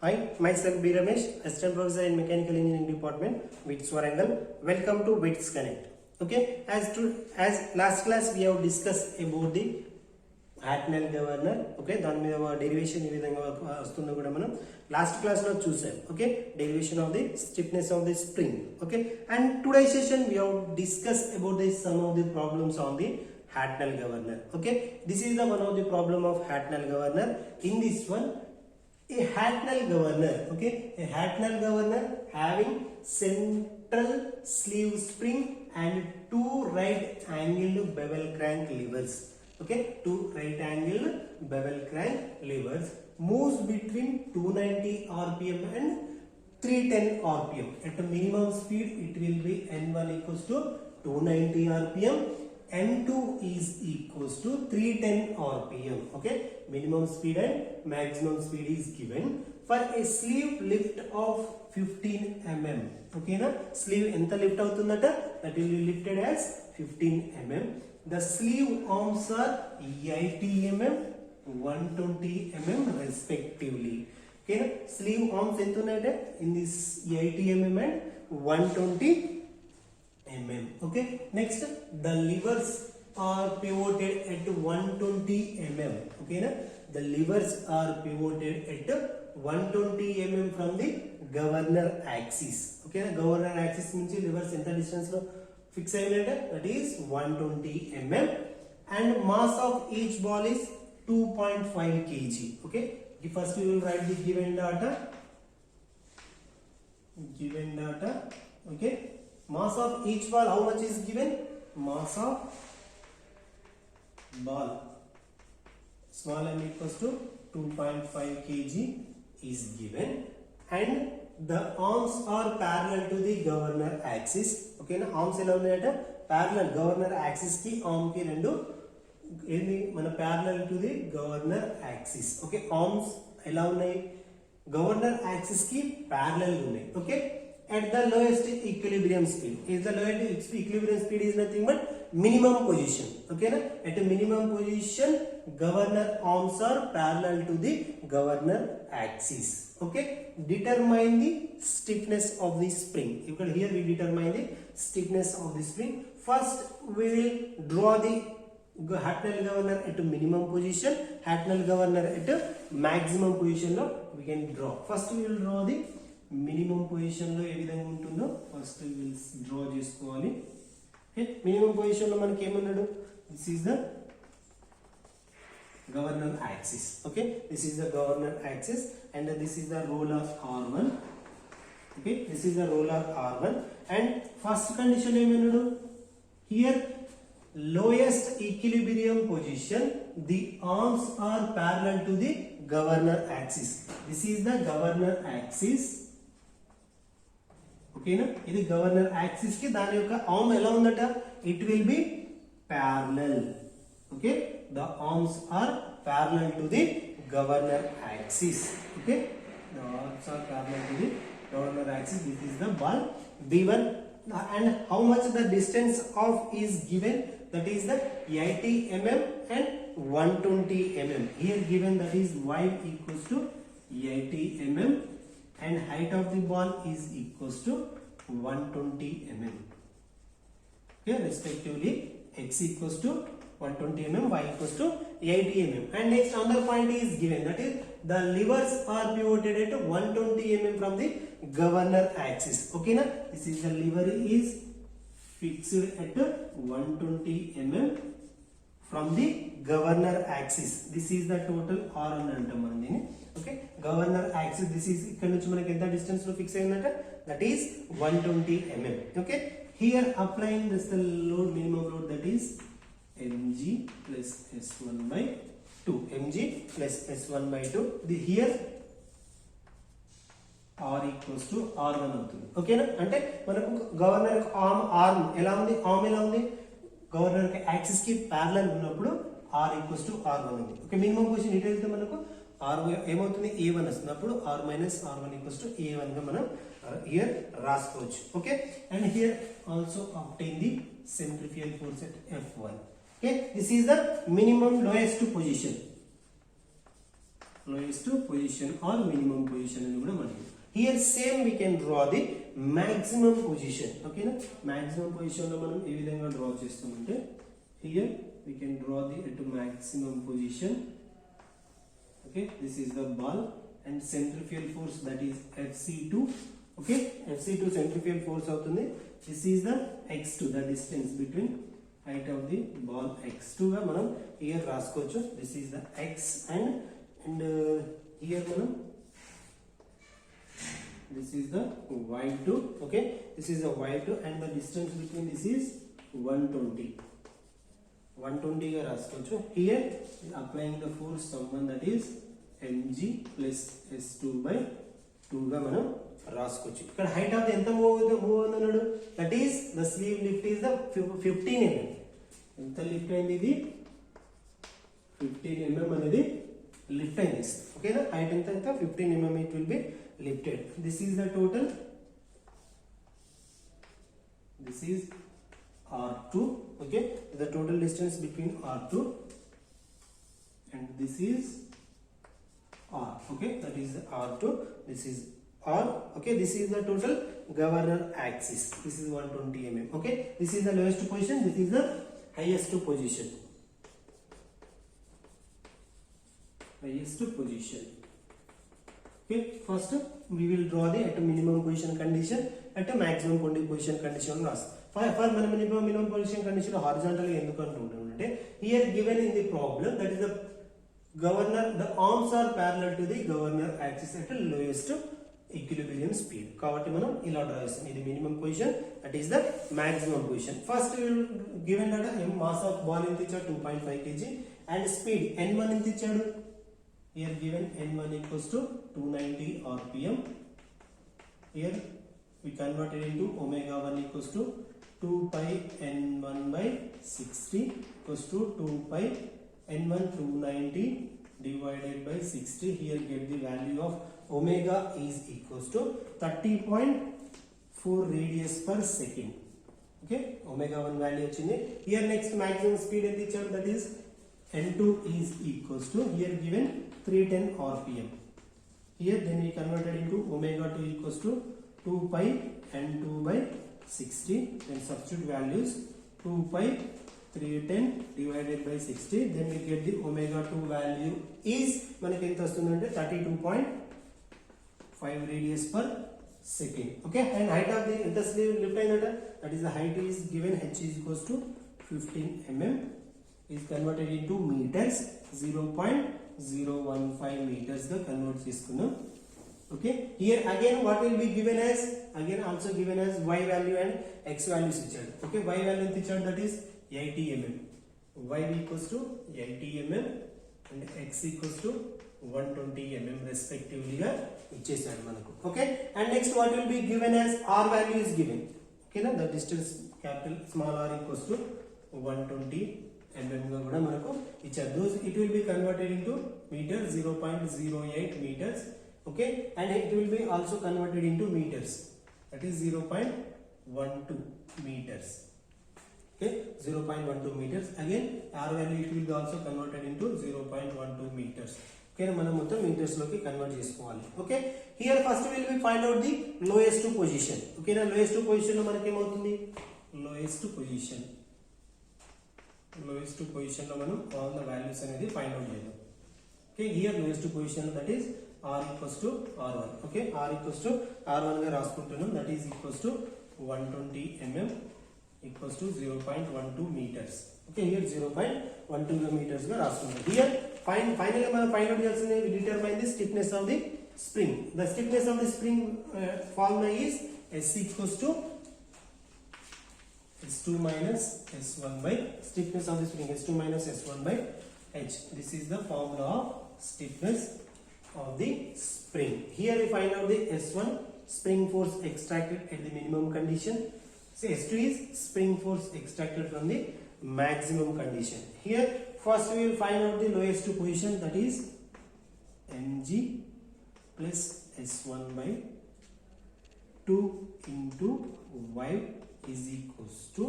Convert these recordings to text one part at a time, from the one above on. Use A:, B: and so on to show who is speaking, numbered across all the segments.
A: Hi, myself B. Ramesh, Assistant Professor in Mechanical Engineering Department, WITS Warangal. Welcome to WITS Connect. Okay, as last class we have discussed about the Hartnell governor. Okay, దాని మీద derivation ఈ విధంగా వస్తుందో కూడా మనం last class లో చూసాం. Okay, derivation of the stiffness of the spring. Okay, and today session we have discussed about the some of the problems on the Hartnell governor. Okay, this is the one of the problem of Hartnell governor. In this one, a Hartnell governor, okay, a Hartnell governor having central sleeve spring and two right angled bevel crank levers. Okay, two right angled bevel crank levers moves between 290 rpm and 310 rpm. At a minimum speed it will be n1 equals to 290 rpm, n2 is equals to 310 rpm. Okay, minimum speed and maximum speed is given for a sleeve lift of 15 mm. Okay na, sleeve enta lift avutundata, that will be lifted as 15 mm. The sleeve arms are 80 mm 120 mm respectively. Okay na, sleeve arms enta unnayante in this 80 mm and 120 mm. Okay, next the levers are pivoted at 120 mm. Okay na, the levers are pivoted at 120 mm from the governor axis. Okay na, governor axis nunchi levers enta distance lo fix ayinante, that is 120 mm, and mass of each ball is 2.5 kg. Okay, first we will write the given data. Okay, mass of each ball, how much is given? Mass of ball small m equals to 2.5 kg is given, and the arms are parallel to the governor axis. Okay na, arms ela unnayata parallel governor axis ki arm ki rendu ఏంది మన parallel to the governor axis. Okay, arms ఎలా ఉన్నాయి, governor axis కి parallel గా ఉన్నాయి. Okay, at the lowest equilibrium speed, is the lowest equilibrium speed is nothing but minimum position. Okay na, at a minimum position governor arms are parallel to the governor axis. Okay, determine the stiffness of the spring. Here we determine the stiffness of the spring. First we will draw the Hartnell governor at a minimum position, Hartnell governor at a maximum position lo we can draw. First we will draw the minimum position lo ఏ విధంగా ఉంటుందో first we will draw చేసుకోవాలి. Okay, minimum position లో మనకి ఏమన్నాడు, this is the governor axis. Okay, this is the governor axis and this is the roller R1. Okay, this is the roller R1, and first condition ఏమన్నాడు, here lowest equilibrium position the arms are parallel to the governor axis. This is the governor axis. Okay na, ఇది governor axis కి దాని యొక్క arm ఎలా ఉందట, it will be parallel. Okay, the arms are parallel to the governor axis. Okay, the arms are parallel to the governor axis. This is the ball B1, and how much the distance of is given, that is the 80 mm and 120 mm. Here given that is y equals to 80 mm and height of the ball is equals to 120 mm. Okay, respectively x equals to 120 mm, y equals to 80 mm. And next another point is given, that is the levers are pivoted at 120 mm from the governor axis. Okay na, this is the lever is fixed at 120 mm from the governor axis. This is the total R1 అంటాం మనం దీన్ని. Okay, governor axis, this is ఇక్కడ నుంచి మనకి ఎంత distance లో fix అయిందంట, that is 120 mm. Okay, here applying this the load, minimum load, that is mg plus s1 by 2, mg plus s1 by 2. The here r equals to r1 అవుతుంది. ఓకేనా, అంటే మనకు గవర్నర్ ఆర్మ్ ఎలా ఉంది, arm ఎలా ఉంది, governor axis కి parallel ఉన్నప్పుడు r equals to r1 ఉంది. ఓకే, మినిమం పొజిషన్ ఇటు వెళ్తే మనకు r ఏమవుతుంది, a1 వస్తుంది. అప్పుడు r minus r1 equals to a1 గా మనం హియర్ రాసుకోవచ్చు. Okay, and here also obtain the centrifugal force at F1. Okay, this is the minimum lowest position. lowest position or minimum position అని కూడా మనకి. Here same we can draw the maximum position. Okay na? Maximum position లో మనం ఏ విధంగా draw చేస్తామంటే here we can draw the at maximum position. Okay, this is the ball and centrifugal force that is FC2. Okay, FC2 centrifugal force అవుతుంది. This is the x2, the distance between height of the ball x2 గా మనం here రాసుకోవచ్చు. This is the x and here మనం this is the y2. Okay, this is the y2 and the distance between this is 120 గా రాసుకోవచ్చు. Here applying the force someone that is mg plus s2 by 2 గా మనం రాసుకోవచ్చు. ఇక్కడ height of ఎంత move అన్నాడు, that is the slew lift is the 15 mm. ఎంత lift అయింది, ఇది 15 mm అనేది లిఫ్ట్ అయింది. ఓకేనా, హైట్ ఎంత 15 mm it will be lifted. This is the total, this is R2. Okay, the total distance between R2 and this is R. Okay, that is the R2, this is R. Okay, this is the total governor axis. This is 120 mm. Okay, this is the lowest position, this is the highest position. Highest position. Okay, first we will draw the at a minimum position condition, at a maximum position condition. For minimum position condition horizontally ఎందుకు అంటుంటే here given in the problem, that is the governor, the arms are parallel to the governor axis at the lowest equilibrium speed. కాబట్టి మనం ఇలా draw చేస్తాం. ఇది minimum position, that is the maximum position. First given that mass of ball ఎంత ఇచ్చాడు 2.5 kg and speed n1 ఎంత ఇచ్చాడు, here given n1 equals to 290 rpm. Here we converted into omega 1 equals to 2 pi n1 by 60 equals to 2 pi n1 290 divided by 60. Here get the value of omega is equals to 30.4 radius per second. Okay, omega 1 value వచ్చింది. Here next maximum speed ఎంత ఇచ్చాడు, that is n2 is equals to, here given 310 rpm. Here then we converted into omega 2 equals to 2 pi n2 by 60, then substitute values 2 pi 310 divided by 60, then we get the omega 2 value is మనకి ఎంత వస్తుందంటే 32.5 radius per second. Okay, and height of the ఎంత slew lift అయిందట, that is the height is given, h is equals to 15 mm, is converted into meters, 0.015 meters గా convert చేసుకున్నాం. Okay, here again what will be given as, again also given as y value and x values ఇచ్చాడు. Okay, y value ఎంత ఇచ్చాడు, that is 80 mm, y equals to 80 mm and x equals to 120 mm respectively గా ఇచ్చేసాడు మనకు. Okay, and next what will be given as r value is given. Okay na, the distance capital small r equals to 120 mm గా కూడా మనకు ఇచ్చారు. Those it will be converted into meters, 0.08 meters. Okay, and it will be also converted into meters, that is 0.12 meters. Okay, 0.12 meters. Again r value it will be also converted into 0.12 meters. Okay, మనం మొత్తం meters లోకి convert చేసుకోవాలి. Okay, here first will we find out the lowest position. Okay నా, lowest position లో మనకి ఏమవుతుంది, lowest position లో మనం all the values అనేది find out చేద్దాం. Okay, here lowest position, that is r equals to r1. Okay, r equals to r1 గా రాసుకుంటున్నాం, that is equals to 120 mm equals to 0.12 meters. Okay, here 0.12 meters గా రాసుకుంటాం. Here finally మనం find out చేయాల్సింది, we determine the stiffness of the spring. The stiffness of the spring formula is s equals to s2 minus s1 by, stiffness of the spring s2 minus s1 by h. This is the formula of stiffness of the spring. Here we find out the S1 spring force extracted at the minimum condition. So S2 is spring force extracted from the maximum condition. Here first we will find out the lowest position, that is mg plus s1 by 2 into y is equals to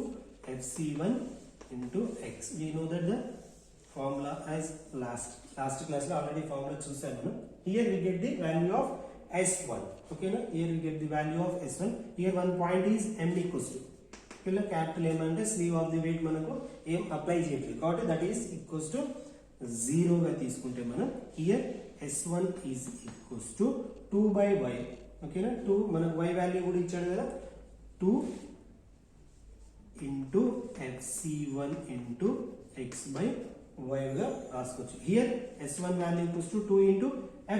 A: fc1 into x. We know that the formula as last class lo already formula chusanu. Here we get the value of S1. Okay na, here we get the value of S1. Here one point is m equals to ఇలా capital m అంటే slew of the weight మనకు ఏం apply చేయట్లేదు కాబట్టి that is equals to 0 గా తీసుకుంటే మనం here S1 is equals to 2 by y. ఓకేనా, 2 మనకు y వాల్యూ కూడా ఇచ్చాడు కదా, 2 into FC1 into x by y గా రాసుకోవచ్చు. Here S1 value equals to 2 into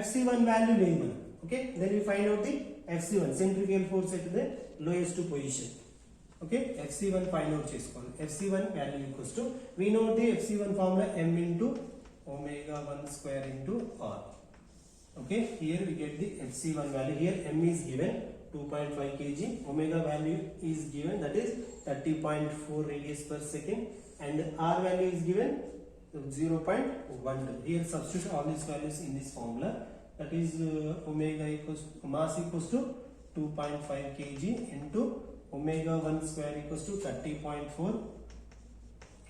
A: FC1 value లేదు మనం. Okay, then we find out the FC1 centrifugal force at the lowest position. Okay, FC1 find out చేసుకోవాలి. FC1 value equals to, we know the FC1 formula m into omega 1 square into r. Okay, here we get the FC1 value. Here m is given 2.5 kg, omega value is given, that is 30.4 radius per second, and r value is given 0.12. Here substitute all these values in this formula, that is omega equals, mass equals to 2.5 kg into omega 1 square equals to 30.4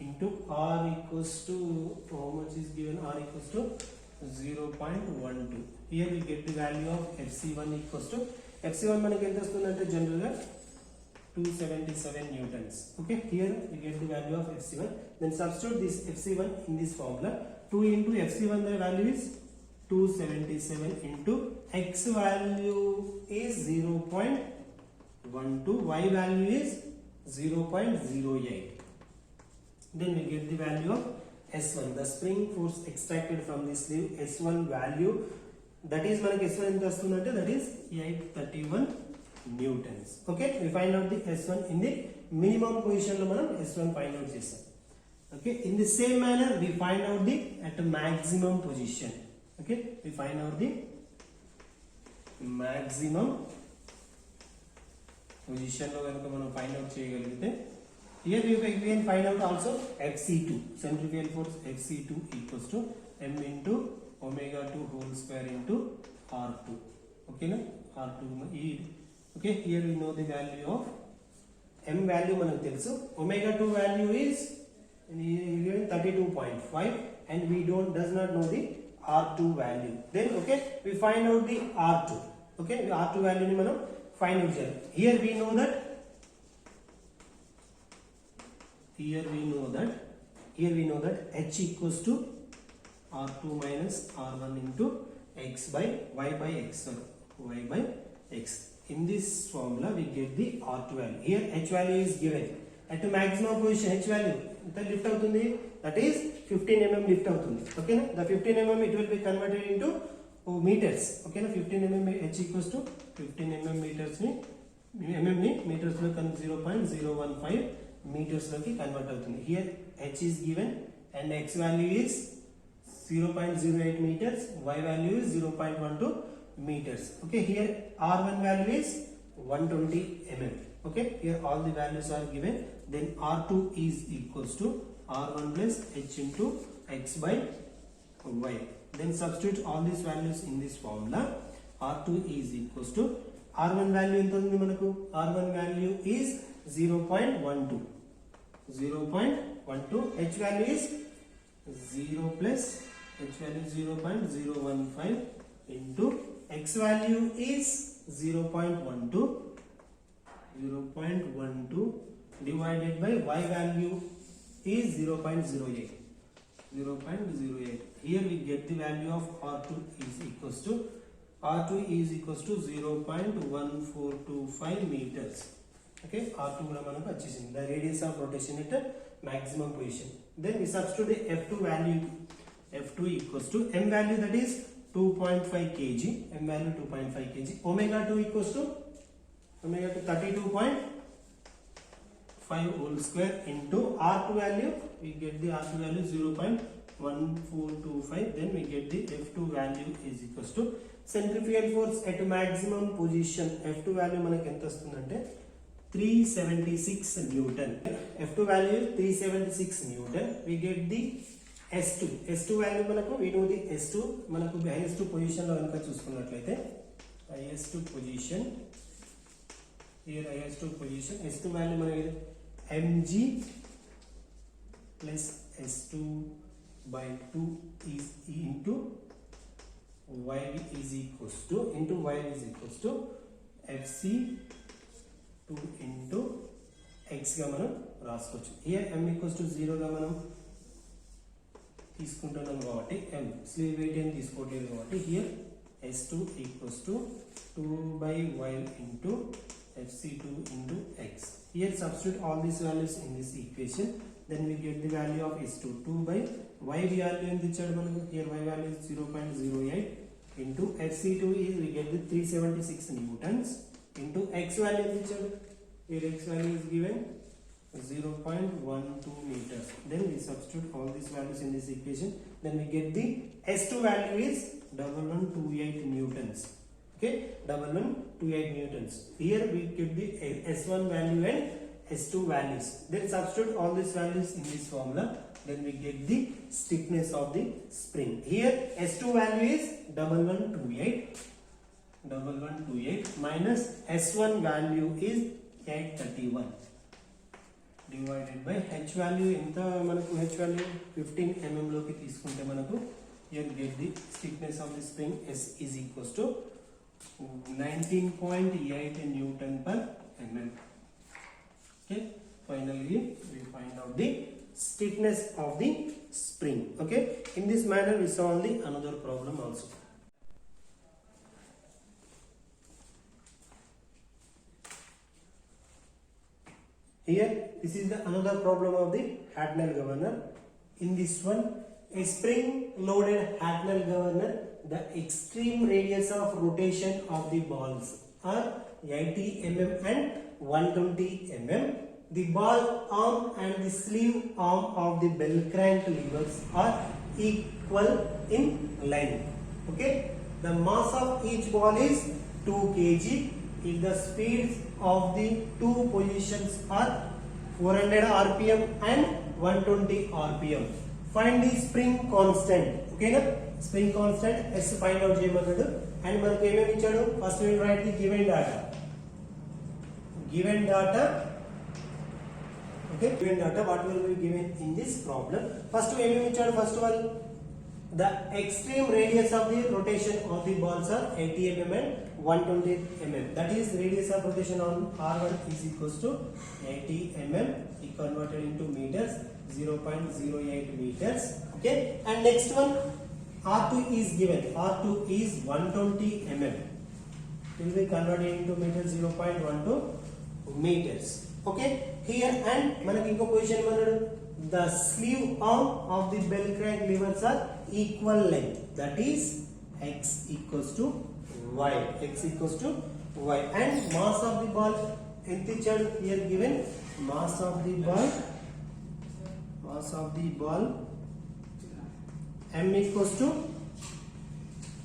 A: into r equals to, how much is given, r equals to 0.12. Here we get the value of FC1 equals to, FC1 మనకి ఎంత వస్తుందంటే general గా 277 newtons. Okay, here we get the value of FC1, then substitute this FC1 in this formula. 2 into FC1 the value is 277 into x value is 0.12, y value is 0.08. Then we get the value of S1, the spring force extracted from this sleeve. S1 value, that is మనకి S1 ఎంత వస్తుందంటే that is 831 newtons. Okay, we find out the S1 in the minimum position లో మనం S1 find out చేస్తాం. Okay, in the same manner we find out the at maximum position. Okay, we find out the maximum position లో కనుక మనం find out చేయగలిగితే, here we can find out also FC2, centrifugal force FC2 equals to m into omega 2 whole square into r2. Okay na, r2 okay, here we know the value of m value manaku telusu, omega 2 value is 32.5 and we does not know the r2 value. Then okay, we find out the r2. Okay, r2 value ni manam find out cheyali. Here we know that h equals to r2 minus r1 into x by y by x, y by x. In this formula we get the r2 value. Here h value is given at the maximum position. H value enta lift avutundi, that is 15 mm lift avutundi. Okay na, the 15 mm it will be converted into meters. Okay na, 15 mm h equals to 15 mm meters ni meters lo 0.015 meters లోకి convert అవుతుంది. Here h is given and x value is 0.08 meters, y value is 0.12 meters. Okay, here r1 value is 120 mm. Okay, here all the values are given. Then r2 is equals to r1 plus h into x by y. Then substitute all these values in this formula. r2 is equals to, r1 value ఎంత ఉంది మనకు, r1 value is 0.12, h value is 0 plus h value is 0.015 into x value is 0.12 divided by y value is 0.08. Here we get the value of r2 is equals to 0.1425 meters. Okay, r2 కూడా మనకు వచ్చేసింది, the radius of rotation at maximum position. Then we substitute the f2 value. F2 equals to m value, that is 2.5 kg, m value 2.5 kg, omega 2 equals to 32.5 whole square into r2 value, we get the r2 value 0.1425. then we get the f2 value is equals to centrifugal force at maximum position. f2 value మనకి ఎంత వస్తుందంటే 376 newton. f2 value 376 newton. We get the S2 value మనకు, we know the S2 మనకు highest position లో కనుక చూసుకున్నట్లయితే highest position, here highest position S2 value మనకి mg plus S2 by 2 is E into y is equals to FC2 into x గా మనం రాసుకోవచ్చు. Here m equals to 0 గా మనం తీసుకుంటున్నాం కాబట్టి m స్లీవ్ వెయిట్ ఏం తీసుకోవట్లేదు కాబట్టి here s2 equals to 2 by y into FC2 into x. Here substitute all these values in this equation, then we get the value of s2 2 by y value ఎంత ఇచ్చాడు మనకు, here y value is 0.08 into FC2 is we get the 376 newtons into x value ఎంత ఇచ్చాడు, here x value is given 0.12 meters. Then we substitute all these values in this equation, then we get the s2 value is 1128 newtons. Okay, 1128 newtons. Here we get the s1 value and s2 values, then substitute all these values in this formula, then we get the stiffness of the spring. Here s2 value is 1128 minus s1 value is 831 divided by h value ఎంత మనకు, h value 15 mm లోకి తీసుకుంటే మనకు here get the stiffness of the spring s is equals to 19.8 Newton per mm. Okay, finally we find out the stiffness of the spring. Okay, in this manner we solve the another problem also. Here this is the another problem of the Hartnell governor. In this one, a spring loaded Hartnell governor, the extreme radius of rotation of the balls are 80 mm and 120 mm. The ball arm and the sleeve arm of the bell crank levers are equal in length. Okay, the mass of each ball is 2 kg. If the speeds of the two positions are 400 rpm and 120 rpm, find the spring constant. Okay na, spring constant s find out cheyamannadu, and manaku em ichadu, first we will write the given data. Okay, given data what will be given in this problem. First em ichadu, first one the extreme radius of the rotation of the balls are 80 mm and 120 mm. That is radius of rotation on R1 is equals to 80 mm. We converted into meters, 0.08 meters. Okay, and next one R2 is given. R2 is 120 mm. It will be converted into meters, 0.12 meters. Okay, here and manaki inko position manadu, the sleeve arm of the bell crank levers are equal length, that is x equals to y, and mass of the ball enti ichadu, here given mass of the ball m equals to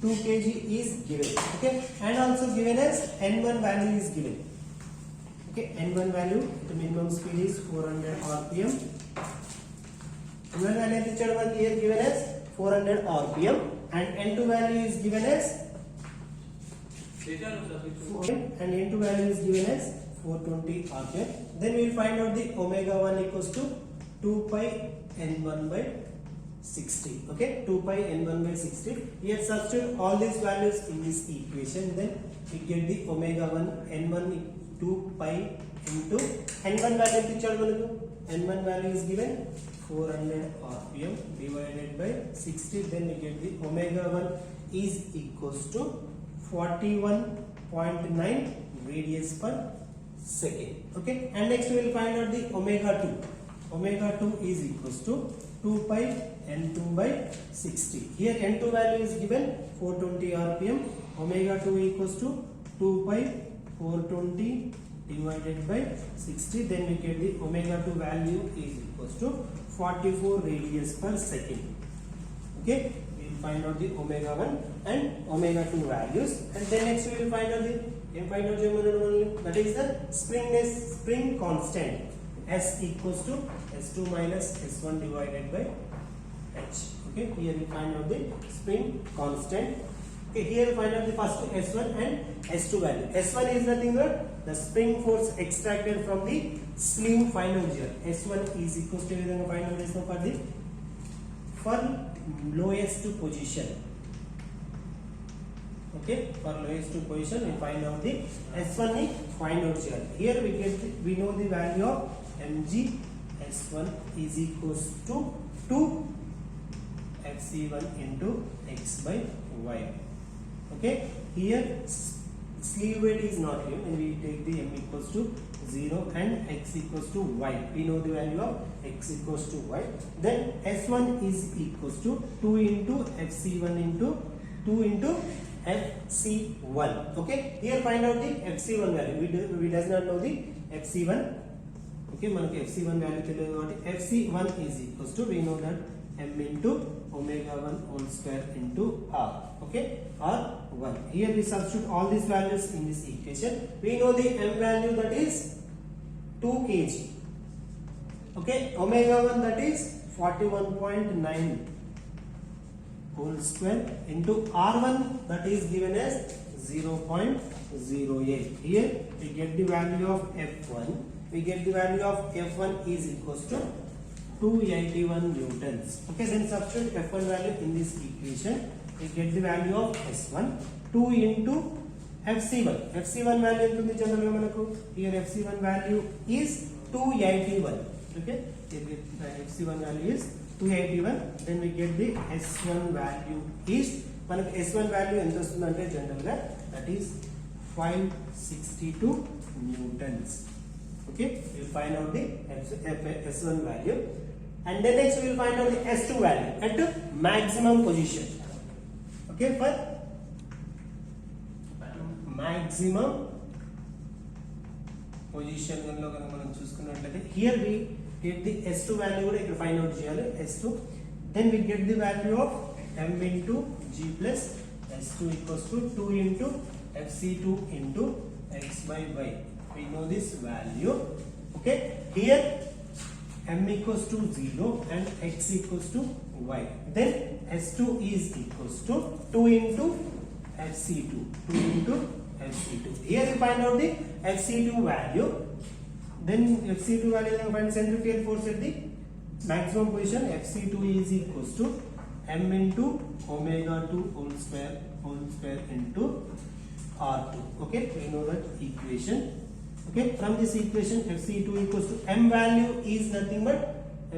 A: 2 kg is given. Okay, and also given as n1 value is given. Okay, n1 value, the minimum speed is 400 rpm. n1 value is here given as 400 rpm, and n2 value is given as 420 rpm. Then we will find out the omega 1 equals to 2 pi n1 by 60. Okay, 2 pi n1 by 60. Here substitute all these values in this equation, then we get the omega 1 n1 2 pi into n1 value ichadu manaku, n1 value is given 400 rpm divided by 60, then we get the omega 1 is equals to 41.9 radius per second. Okay, and next we will find out the omega 2. Omega 2 is equals to 2 pi n2 by 60. Here n2 value is given 420 rpm. Omega 2 equals to 2 pi 420 divided by 60, then we get the omega 2 value is equals to 44 radius per second. Okay, we will find out the omega 1 and omega 2 values, and then next we will find out the that is the spring constant, s equals to s2 minus s1 divided by h. Okay, here we find out the spring constant. Okay, here we find out the first s1 and s2 value. S1 is nothing but the spring force extracted from the sleeve final gear. S1 is equals to find out for the for lowest position. Okay, for lowest position we find out the S1 ni find out cheyali. Here we know the value of mg S1 is equals to 2 fc1 into x by y. Okay, here sleeve weight is not given and we take the m equals to 0 and x equals to y. We know the value of x equals to y. Then S1 is equals to 2 into fc1 into 2 into fc1. Okay, here find out the fc1 value. We does not know the fc1. Okay, మనకి fc1 value తెలియదు కాబట్టి fc1 is equals to we know that m into omega 1 whole square into r. Okay, or 1. Here we substitute all these values in this equation. We know the m value, that is 2 kg. Okay, omega 1, that is 41.9 whole square into r1, that is given as 0.08. Here we get the value of f1. We get the value of f1 is equals to 281 newtons. Okay, then substitute f1 value in this equation. We get the value of S1 2 into fc1. fc1 value ఎంత ఉంది general గా మనకు? Here fc1 value is 281. Okay, here fc1 value is 281. Then we get the S1 value is మనకు S1 value ఎంత వస్తుందంటే general గా that is 562 newtons. Okay, we will find out the S1 value, and then next we will find out the S2 value at maximum position. Okay, for maximum position లో కనుక మనం చూసుకున్నట్లయితే here we get the S2 value కూడా ఇక్కడ find out చేయాలి. S2, then we get the value of m into g plus S2 equals to 2 into fc2 into x by y. We know this value. Okay, here m equals to 0 and x equals to y. Then S2 is equals to 2 into fc2. 2 into fc2. Here we find out the fc2 value. Then fc2 value we find centrifugal force at the maximum position. fc2 is equals to m into omega 2 whole square into r2. Okay, we know that equation. Okay, from this equation fc2 equals to m value is nothing but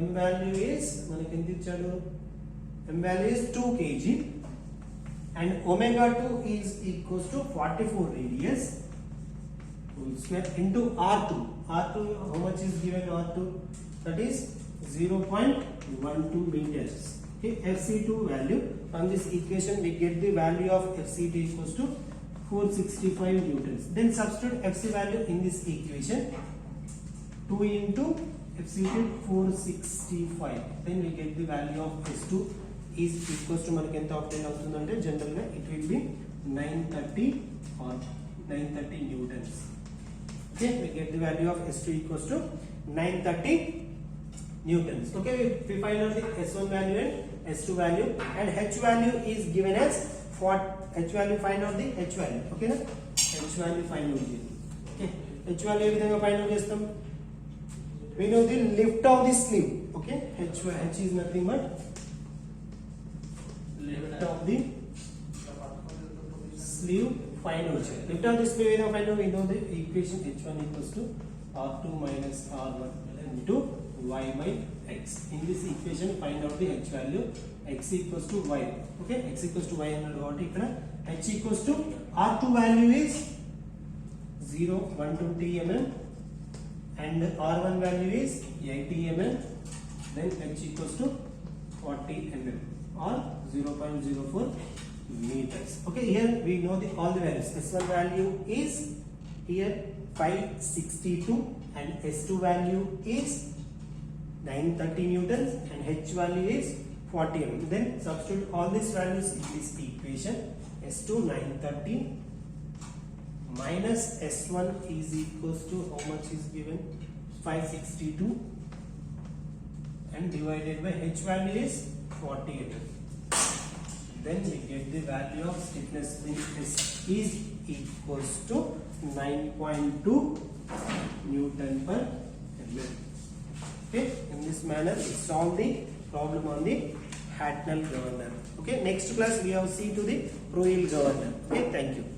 A: m value is మనకి ఎంత ఇచ్చాడు? m value is 2 kg and omega 2 is equals to 44 radius whole square into r2. R2, how much is given R2? That is 0.12 meters. Okay, fc2 value, from this equation we get the value of fc2 equals to 465 newtons. Then substitute fc value in this equation. 2 into fc2 465. Then we get the value of s2 is equals to మనకి ఎంత obtain అవుతుందంటే general గా it will be 930 or 930 newtons. Okay, we get the value of s2 equals to 930 newtons. Okay, we find out the s1 value and s2 value, and h value is given as h value, find out the h value. Okay na, h value find out here. Okay, h value ఏ విధంగా find out చేస్తాం? We know the lift of the sleeve. Okay, h is nothing but lift of the sleeve find out here. Lift of the sleeve find out, we know the equation h1 equals to r2 minus r1 into y by x. In this equation find out the h value. X equals to y. Okay, x equals to y అన్నాడు కాబట్టి ఇక్కడ h equals to r2 value is 120 mm and r1 value is 80 mm. Then h equals to 40 mm or 0.04 meters. Okay, here we know all the values. S1 value is here 562 and S2 value is 930 newtons and h value is 40 mm. Then substitute all these values in this equation. S2 930 minus S1 is equals to how much is given? 562 and divided by h value is 40 mm. Then we get the value of stiffness spring is equals to 9.2 Newton per mm. Okay, in this manner we solve the problem on the Hatnell governor. Okay, next class we have C to the Ruil governor. Okay, thank you.